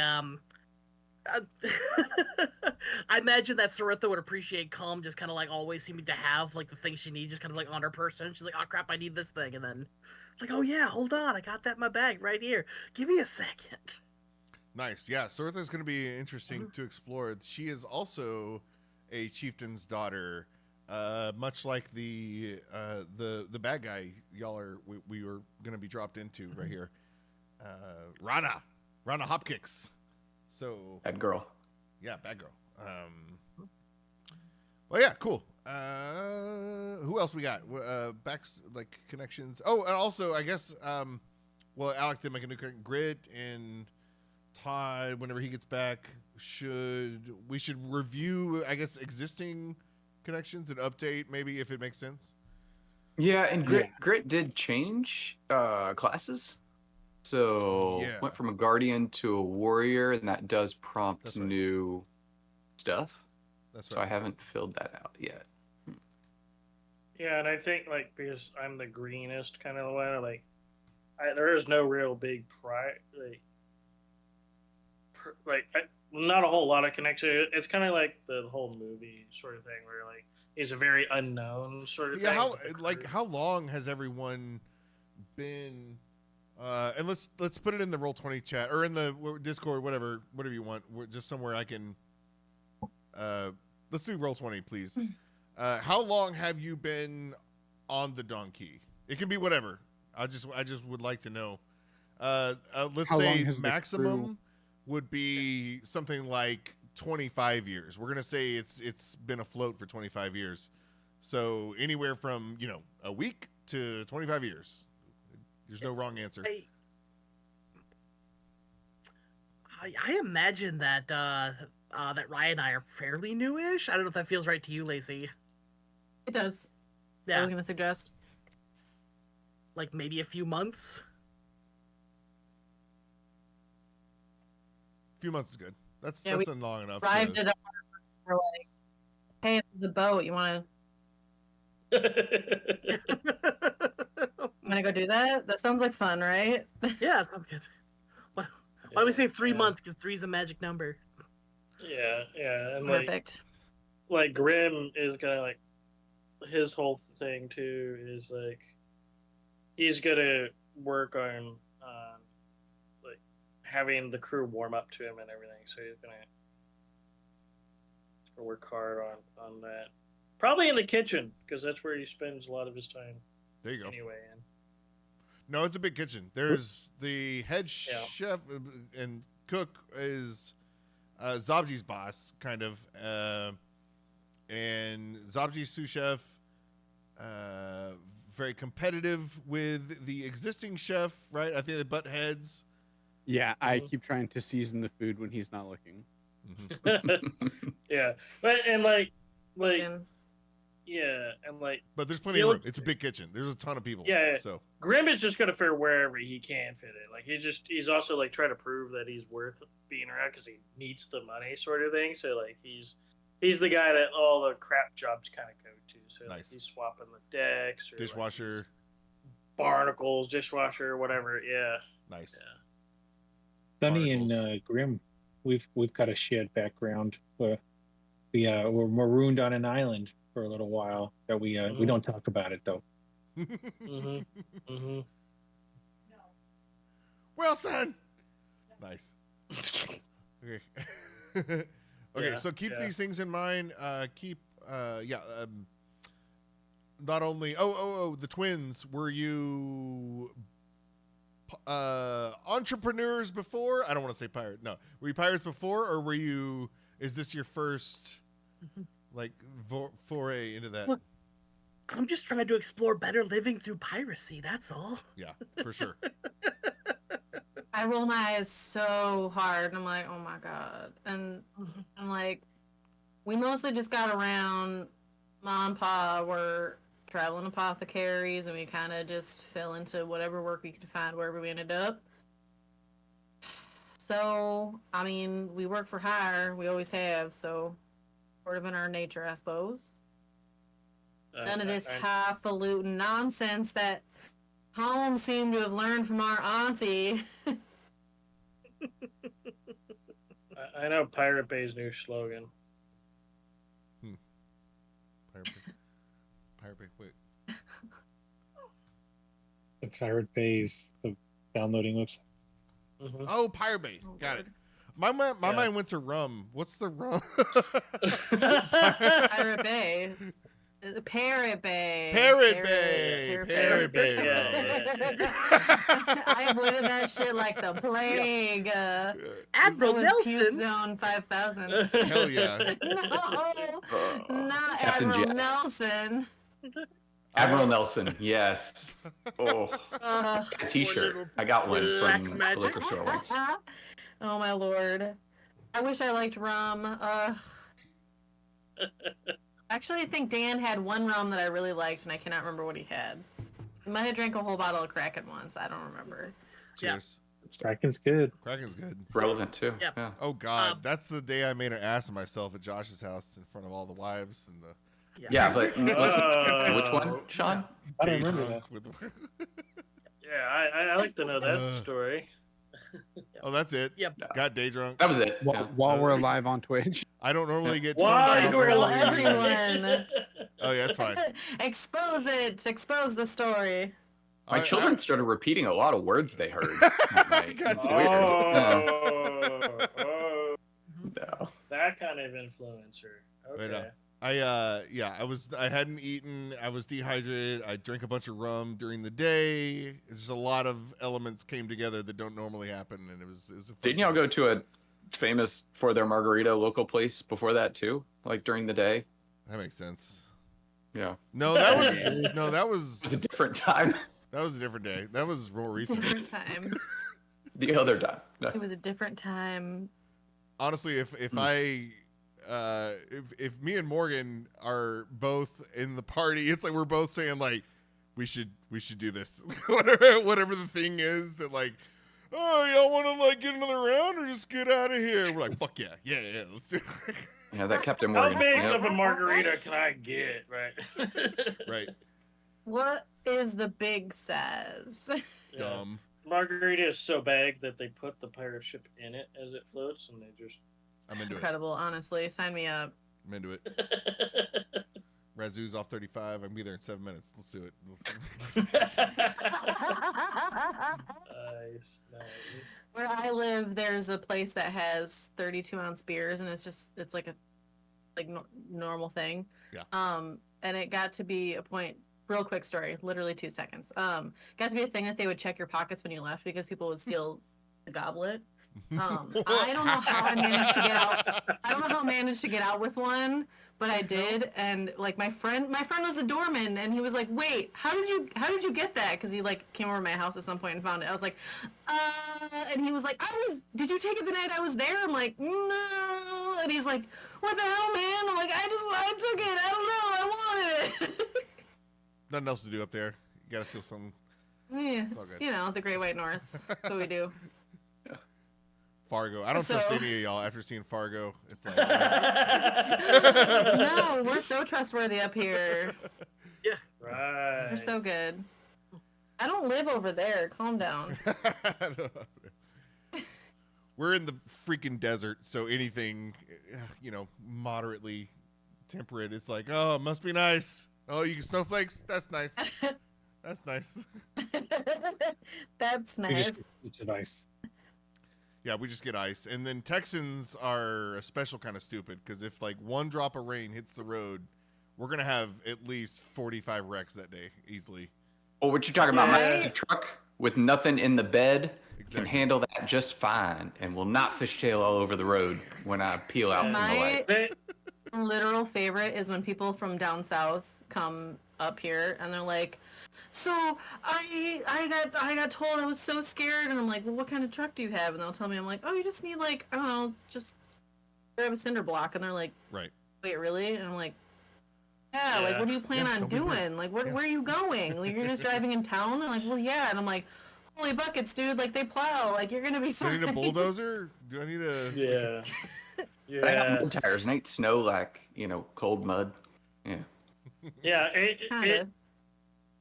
I imagine that Soritha would appreciate Calm just kind of like always seeming to have like the things she needs just kind of like on her person. She's like, oh crap, I need this thing, and then like, oh yeah, hold on, I got that in my bag right here. Give me a second. Nice. Yeah, Soritha is going to be interesting to explore. She is also a chieftain's daughter, much like the bad guy we were going to be dropped into right here. Rana Hopkicks. So Bad girl. Yeah, bad girl. Well, yeah, cool. Who else we got? Like connections. Oh, and also I guess Alex did make a new Grit, and Todd, whenever he gets back, we should review, I guess, existing connections and update maybe if it makes sense. Yeah, and Grit did change classes. So Yeah. went from a guardian to a warrior, and that does prompt That's right. new stuff. That's So I right. haven't filled that out yet. Yeah, and I think like because I'm the greenest kind of one, like there is no real big pride, not a whole lot of connection. It's kind of like the whole movie sort of thing, where like he's a very unknown sort of Yeah, thing. how long has everyone been? And let's put it in the Roll20 chat or in the Discord, whatever you want, just somewhere I can. Let's do Roll20, please. How long have you been on the donkey? It can be whatever. I just would like to know. Let's How long say has the maximum would be something like 25 years. We're gonna say it's been afloat for 25 years. So anywhere from a week to 25 years. There's no wrong answer. I imagine that that Ryan and I are fairly newish. I don't know if that feels right to you, Lacey. It does. I Yeah, was gonna suggest. like maybe a few months. A few months is good. That's Yeah, long enough. Arrived at we're like, hey, it's the boat. You want to go do that? That sounds like fun, right? Yeah, sounds good. Why do we say 3 months? Because 3 is a magic number. Yeah, and Perfect. like Grim is gonna like his whole thing too is like he's gonna work on like having the crew warm up to him and everything. So he's gonna work hard on that. Probably in the kitchen because that's where he spends a lot of his time. There you go. Anyway, No, it's a big kitchen. There's the head chef and cook is Zabji's boss, kind of, and Zabji's sous chef, very competitive with the existing chef, right? I think they butt heads. Yeah, I keep trying to season the food when he's not looking. yeah, but and like And yeah, and like but there's plenty of room. It's a big kitchen. There's a ton of people. Yeah. So Grim is just gonna fit wherever he can fit it. Like he's also like trying to prove that he's worth being around because he needs the money, sort of thing. So like he's the guy that all the crap jobs kind of go to. So like, he's swapping the decks, or dishwasher, like, barnacles, dishwasher, whatever. Yeah. Nice. Yeah. Sunny and Grim, we've got a shared background where we're marooned on an island for a little while that we don't talk about it though. Wilson. Nice. Okay. Okay. So keep these things in mind. Not only the twins. Were you entrepreneurs before? I don't want to say pirate. No. Were you pirates before, or were you? Is this your first like foray into that? Look, I'm just trying to explore better living through piracy. That's all. Yeah, for sure. I roll my eyes so hard. I'm like, oh my god. And I'm like, we mostly just got around. Mom and Pa were traveling apothecaries, and we kind of just fell into whatever work we could find wherever we ended up. So, I mean, we work for hire. We always have. So, sort of in our nature, I suppose. None of this highfalutin nonsense that Holmes seemed to have learned from our auntie. I know Pirate Bay's new slogan. Pirate Bay, wait. The Pirate Bay's the downloading website. Oh, Pirate Bay. Got it. My mind went to rum. What's the rum? Pirate Bay. Parrot Bay. Parrot Bay. Parrot Bay. I avoided that shit like the plague. Admiral Nelson. Zone 5000. Hell yeah. No, not Captain Admiral Jack. Nelson. Admiral Nelson, yes. Oh, a T-shirt. I got one Black from the magic. liquor store once. Oh my lord. I wish I liked rum. Actually, I think Dan had one rum that I really liked, and I cannot remember what he had. He might have drank a whole bottle of Kraken once. I don't remember. Cheers. Kraken's good. Kraken's good. Relevant too. Yep. Yeah. Oh God, that's the day I made an ass of myself at Josh's house in front of all the wives and the. Yeah, but which one, Sean? I day don't remember drunk that. with- Yeah, I like to know that story. Oh, that's it. Yep. Got day drunk. That was it. While, Yeah. while we're live on Twitch. I don't normally get drunk. Why? I don't Tell normally- everyone. Oh yeah, that's fine. Expose it. Expose the story. My children started repeating a lot of words they heard. that night. God It's damn. weird. Yeah. Oh, No. that kind of influencer. But, Okay. I hadn't eaten. I was dehydrated. I drank a bunch of rum during the day. It's just a lot of elements came together that don't normally happen, and it was a fun Didn't y'all time. go to a famous for their margarita local place before that too? Like during the day? That makes sense. Yeah. No, that was It was a different time. that was a different day. That was more recent. Different time. The other time. No. It was a different time. Honestly, if me and Morgan are both in the party, it's like we're both saying like we should do this, whatever the thing is. That like, oh, y'all want to like get another round or just get out of here? We're like, fuck yeah, let's do it. Yeah, that kept him How worried. big Yep. of a margarita can I get? Right. Right, What is the big says? Yeah. dumb. Margarita is so big that they put the pirate ship in it as it floats, and they just. I'm into it. Incredible, honestly. Sign me up. I'm into it. Razoo's off 35. I can be there in 7 minutes. Let's do it. Nice. Where I live, there's a place that has 32-ounce beers, and it's like a normal thing. Yeah. And it got to be a point. Real quick story, literally 2 seconds. Got to be a thing that they would check your pockets when you left because people would steal the goblet. I don't know how I managed to get out. I don't know how I managed to get out with one, but I did. And like my friend was the doorman, and he was like, "Wait, how did you get that?" Because he like came over to my house at some point and found it. I was like, and he was like, "Did you take it the night I was there?" I'm like, "No," and he's like, "What the hell, man?" I'm like, I took it. I don't know. I wanted it. Nothing else to do up there. You gotta steal something. Yeah, It's all good. you know, the Great White North. That's what we do. Fargo. I don't trust So- any of y'all after seeing Fargo. It's like, No, we're so trustworthy up here. Right. We're so good. I don't live over there. Calm down. we're in the freaking desert, so anything, moderately temperate, it's like, oh, it must be nice. Oh, you get snowflakes? That's nice. That's nice. That's We nice. just it's advice. Yeah, we just get ice. And then Texans are a special kind of stupid because if like one drop of rain hits the road, we're going to have at least 45 wrecks that day easily. Oh, what you talking about? My Right. truck with nothing in the bed can Exactly. handle that just fine and will not fishtail all over the road when I peel out from the My light. They- literal favorite is when people from down south come up here and they're like, "So I got told I was so scared," and I'm like, "Well, what kind of truck do you have?" And they'll tell me, I'm like, "Oh, you just need like, I don't know, just grab a cinder block," and they're like, Right. "Wait, really?" And I'm like, "Yeah, like Yeah. what do you plan Yeah, on don't be weird. doing? Like where Yeah. are you going? Like you're just driving in town?" And I'm like, "Well, yeah," and I'm like, "Holy buckets, dude! Like they plow. Like you're gonna be Do I fine." need a bulldozer? Do I need a... Yeah. But I got Yeah. mud tires and ain't snow like, cold mud. Yeah. Yeah. Kinda.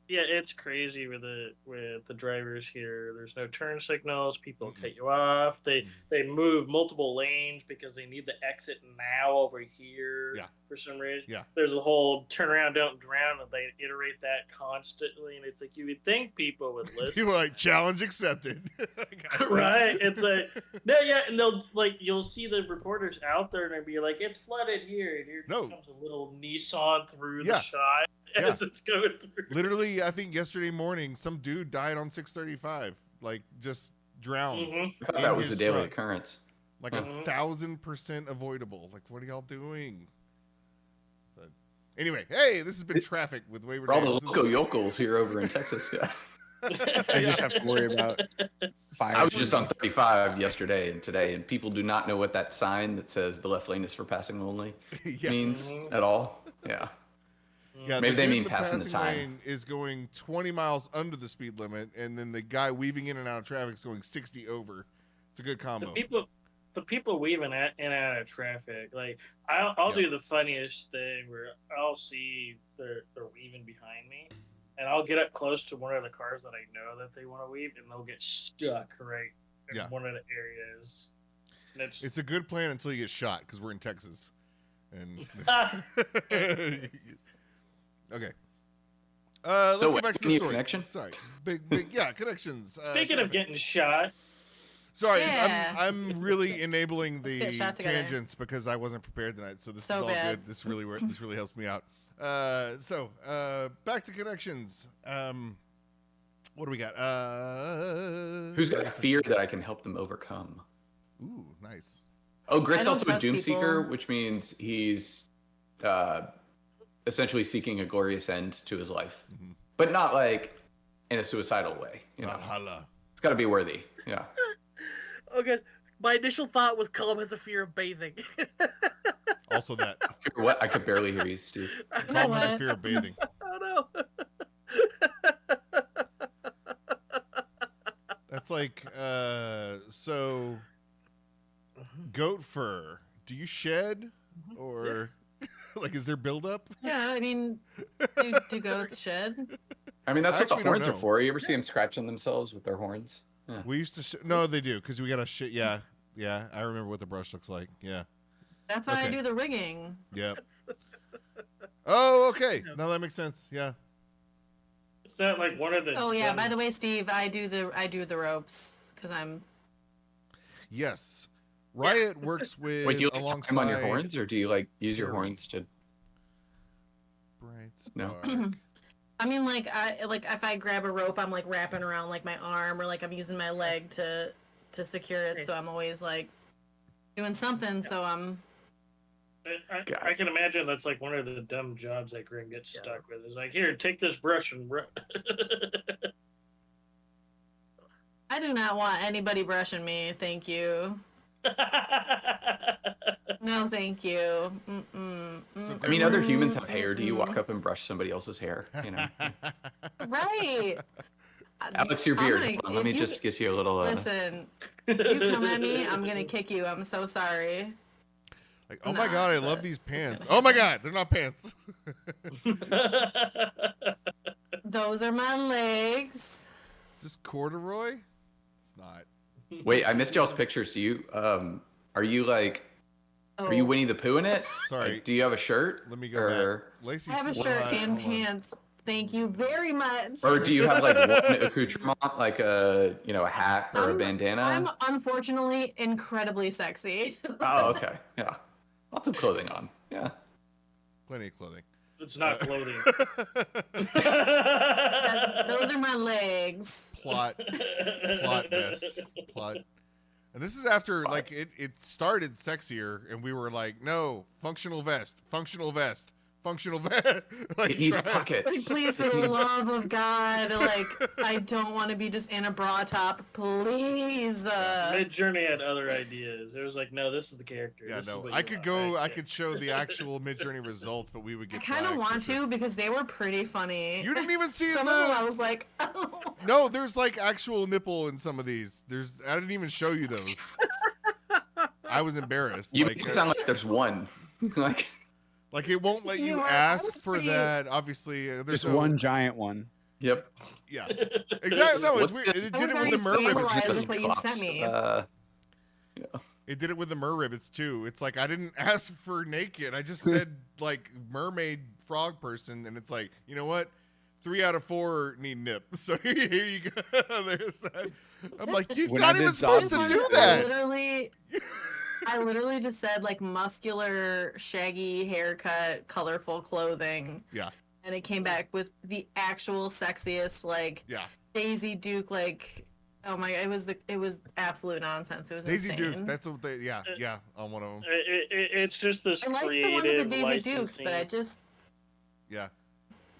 Yeah, it's crazy with the drivers here. There's no turn signals. People cut you off. They move multiple lanes because they need the exit now over here. Yeah. For some reason. Yeah. There's a whole turn around, don't drown, and they iterate that constantly. And it's like you would think people would listen. People are like, challenge accepted. Right? It's like no, yeah, and you'll see the reporters out there and they'll be like, "It's flooded here," and here No. comes a little Nissan through Yeah. the shot Yeah. as it's going through. Literally, I think yesterday morning, some dude died on 635. Like, just drowned. Mhm. I thought In that was a his daily truck. occurrence. Like Mhm. 1,000% avoidable. Like, what are y'all doing? But anyway, hey, this has been Traffic with Wayward For all the Knaves. local yokels here over in Texas, yeah. I just have to worry about fire. I was just on 35 yesterday and today, and people do not know what that sign that says the left lane is for passing only Yeah. means Mhm. at all. Yeah. Yeah, Maybe the they dude mean in the passing the time. lane is going 20 miles under the speed limit, and then the guy weaving in and out of traffic is going 60 over. It's a good combo. The people weaving in and out of traffic, like I'll Yeah. do the funniest thing where I'll see they're weaving behind me, and I'll get up close to one of the cars that I know that they want to weave, and they'll get stuck right in Yeah. one of the areas. And It's a good plan until you get shot, because we're in Texas. And okay. Let's So get back to you the need a story. connection? Sorry, big yeah, connections. Speaking of getting shot, sorry, Yeah. I'm really enabling Let's get the shot together. tangents because I wasn't prepared tonight. So this So is all bad. good. This really helps me out. So back to connections. What do we got? Who's got fear that I can help them overcome? Ooh, nice. Oh, I Grit's don't also a trust doom people. seeker, which means he's essentially seeking a glorious end to his life, Mhm. but not like in a suicidal way. You know, Valhalla. it's got to be worthy. Yeah. Okay. My initial thought was Cullum has a fear of bathing. Also that. Fear what? I could barely hear you, Steve. You know Calm has a what? fear of bathing. Oh no. That's like so goat fur. Do you shed or like is there buildup? Yeah, I mean, do goats shed? I mean, that's I what the actually don't horns are know. for. You ever see them scratching themselves with their horns? Yeah. We used to no, they do because we got to shit. Yeah, I remember what the brush looks like. Yeah, That's why I Okay. do the rigging. yeah. Oh, okay. Now that makes sense. Yeah. is that like one of the? Oh yeah. By the way, Steve, I do the ropes because I'm. Yes. Riot works with Wait, do you like alongside time on your horns, or do you like use your Terry. horns to? Bright No. Spark. I mean, like if I grab a rope, I'm like wrapping around like my arm, or like I'm using my leg to secure it. So I'm always like doing something. So I'm. I can imagine that's like one of the dumb jobs that Grim gets stuck with. Is like, here, take this brush and I do not want anybody brushing me. Thank you. No, thank you. I mean, other humans have hair. Do you walk up and brush somebody else's hair? You know. Right. Alex, your I'm beard. gonna- Hold on, let me if you- just give you a little. Listen, you come at me, I'm gonna kick you. I'm so sorry. Like, oh my god, I love but these it's pants. gonna Oh my god, they're not pants. Those are my legs. Is this corduroy? It's not. Wait, I missed y'all's pictures. Do you are you like Oh, are you Winnie the Pooh in it? Sorry. Like, do you have a shirt? Let me go or, back. Lacey, I have a what's shirt that? and Hold on. pants. Thank you very much. Or do you have like one accoutrement, like a a hat or a bandana? I'm unfortunately incredibly sexy. Oh, okay, yeah, lots of clothing on. Yeah, Plenty of clothing. It's not clothing. Those are my legs. plot vest. Plot. And this is after like it started sexier, and we were like, no, functional vest. Like, it needs try- Like, pockets. please, for the love of God, like, I don't want to be just in a bra top, please. Mid Journey had other ideas. It was like, no, this is the character. Yeah, This is no. what I you could want. go. I Right? could show the actual Mid-Journey results, but we would I get. kind of flagged want for sure. to because they were pretty funny. You didn't even see Some of them I was like, oh. No, there's like actual nipple in some of these. I didn't even show you those. I was embarrassed. You like, make it sound like there's one. like it won't let you You are ask for pretty- that. Obviously, there's Just no, one giant one. Yep. Yeah, exactly. No, it's What's weird. the- It I did was it with the already mer ribbits. scandalized too. with what you sent me. It did it with the mer ribbits too. It's like I didn't ask for naked. I just said like mermaid frog person, and it's like, you know what? 3 out of 4 need nip. So here you go. There's that. I'm like, you're When not I even did supposed to Zombie, do I that. I literally just said like muscular, shaggy haircut, colorful clothing. Yeah. And it came back with the actual sexiest, like Yeah. Daisy Duke, like, oh my, it was absolute nonsense. It was Daisy insane. Dukes. That's what they. Yeah. On one of them. It's just this I liked the creative one with the Daisy licensing. Dukes, but I just, Yeah.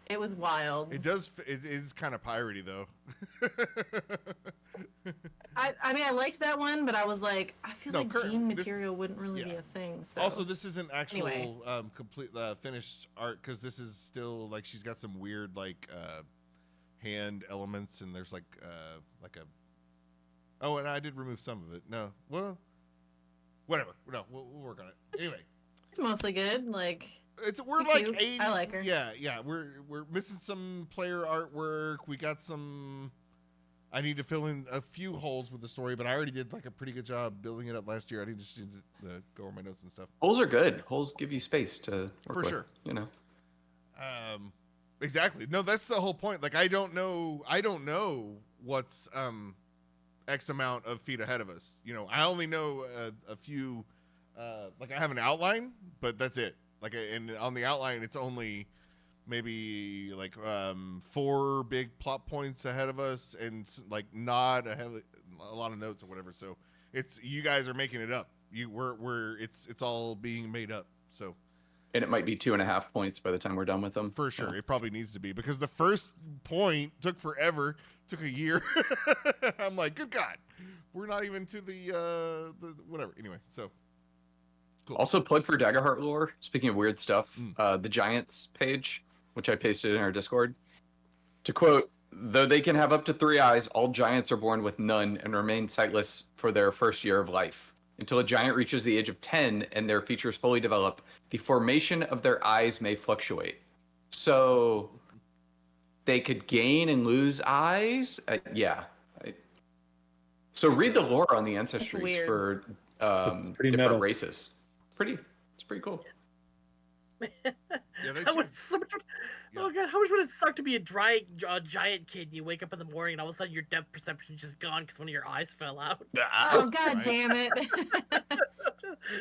it was wild. It does. It is kind of piratey though. I mean, I liked that one, but I was like, I feel No, like current- gene this- material wouldn't really yeah. be a thing. So Also, this isn't actual Anyway. complete finished art because this is still like she's got some weird like hand elements and there's like a. Oh, and I did remove some of it. No, well, whatever. No, we'll work on it. Anyway, it's mostly good. Like, we're She's like cute. 80. I like her. Yeah. We're missing some player artwork. We got some. I need to fill in a few holes with the story, but I already did like a pretty good job building it up last year. I just need to go over my notes and stuff. Holes are good. Holes give you space to work For with, sure. You know. Exactly. No, that's the whole point. Like I don't know what's X amount of feet ahead of us. You know, I only know a few. Like I have an outline, but that's it. Like, and on the outline, it's only maybe like 4 big plot points ahead of us, and like not a lot of notes or whatever. So it's you guys are making it up. It's all being made up. So. And it might be 2.5 points by the time we're done with them. For sure, Yeah. it probably needs to be because the first point took forever, took a year. I'm like, good God, we're not even to the whatever. Anyway, so cool. Also, plug for Daggerheart lore. Speaking of weird stuff, Mm. the Giants page, which I pasted in our Discord, to quote, "Though they can have up to 3 eyes, all giants are born with none and remain sightless for their first year of life. Until a giant reaches the age of 10 and their features fully develop, the formation of their eyes may fluctuate." So they could gain and lose eyes? Yeah. So read the lore on the ancestries weird. for It's pretty different metal. races. It's pretty cool. Yeah, they How would should- so much, Yeah. Oh god, how much would it suck to be a giant kid and you wake up in the morning and all of a sudden your depth perception is just gone because one of your eyes fell out? oh god Right. damn it!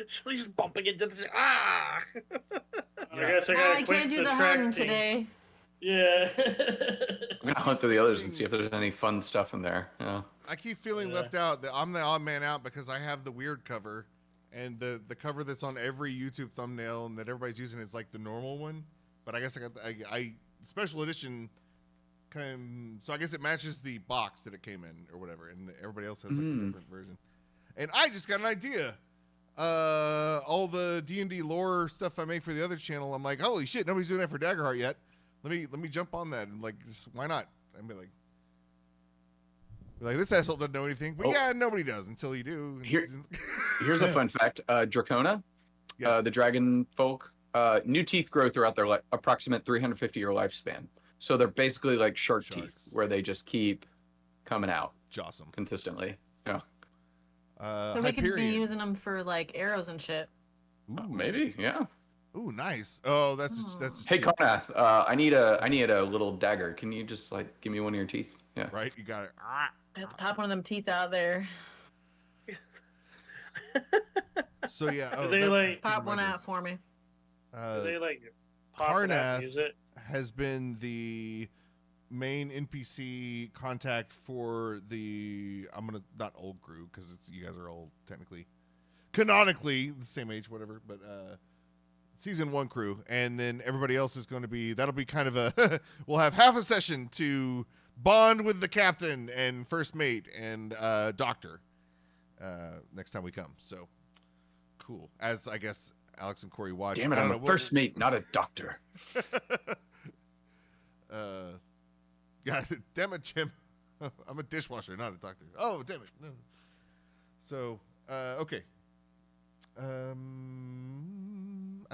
She's just bumping into the ah. I guess I Well, gotta I quit can't do the hunting distracting. today. Yeah. I'm gonna hunt through the others and see if there's any fun stuff in there. Yeah. I keep feeling Yeah. left out. That I'm the odd man out because I have the weird cover, and the cover that's on every YouTube thumbnail and that everybody's using is like the normal one. But I guess I got I special edition. So I guess it matches the box that it came in or whatever, and everybody else has like a different version. And I just got an idea. All the D&D lore stuff I make for the other channel, I'm like, holy shit, nobody's doing that for Daggerheart yet. Let me jump on that and like, just, why not? I'd be like, this asshole doesn't know anything, but Oh. yeah, nobody does until you do. Here's a fun fact. Dracona, Yes. the dragon folk, new teeth grow throughout their approximate 350-year lifespan. So they're basically like shark teeth, Sharks. where they just keep coming out Jossum. consistently. Yeah. So we could be Hyperion. using them for like arrows and shit. Ooh, Maybe, yeah. Ooh, nice. Oh, that's Oh. Hey, Karnath, I need a little dagger. Can you just like give me one of your teeth? Yeah. right. You got it. Let's pop one of them teeth out there. So yeah. Do Oh, they, that- like- Pop one out for me. Uh, They like pop it out Karnath and use it. has been the main NPC contact for the not old crew because it's you guys are all technically canonically the same age, whatever, but season 1 crew, and then everybody else is going to be that'll be kind of a we'll have half a session to bond with the captain and first mate and doctor next time we come. So cool. As I guess Alex and Corey watch. Damn it, I don't I'm know, a what- first mate, not a doctor. Yeah, damn it, Jim. I'm a dishwasher, not a doctor. Oh, damn it. No. So, okay. I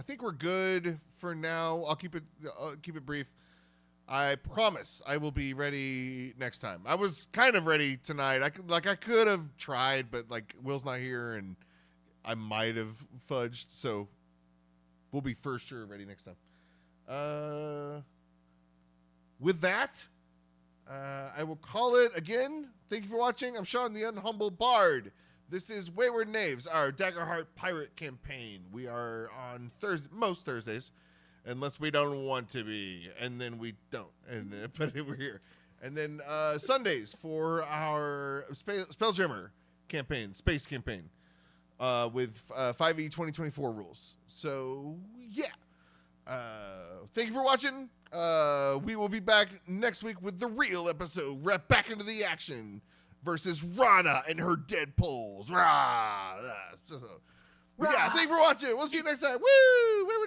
think we're good for now. I'll keep it brief. I promise I will be ready next time. I was kind of ready tonight. I could have tried, but like Will's not here and I might have fudged. So we'll be for sure ready next time. With that, I will call it again. Thank you for watching. I'm Sean the Unhumble Bard. This is Wayward Knaves, our Daggerheart pirate campaign. We are on most Thursdays, unless we don't want to be, and then we don't. And but we're here. And then Sundays for our Spelljammer campaign, space campaign, with 5e 2024 rules. So yeah. Thank you for watching. We will be back next week with the real episode. Right back into the action. versus Rana and her Deadpools. Rah! But yeah, thank you for watching. We'll see you next time. Woo! Woo!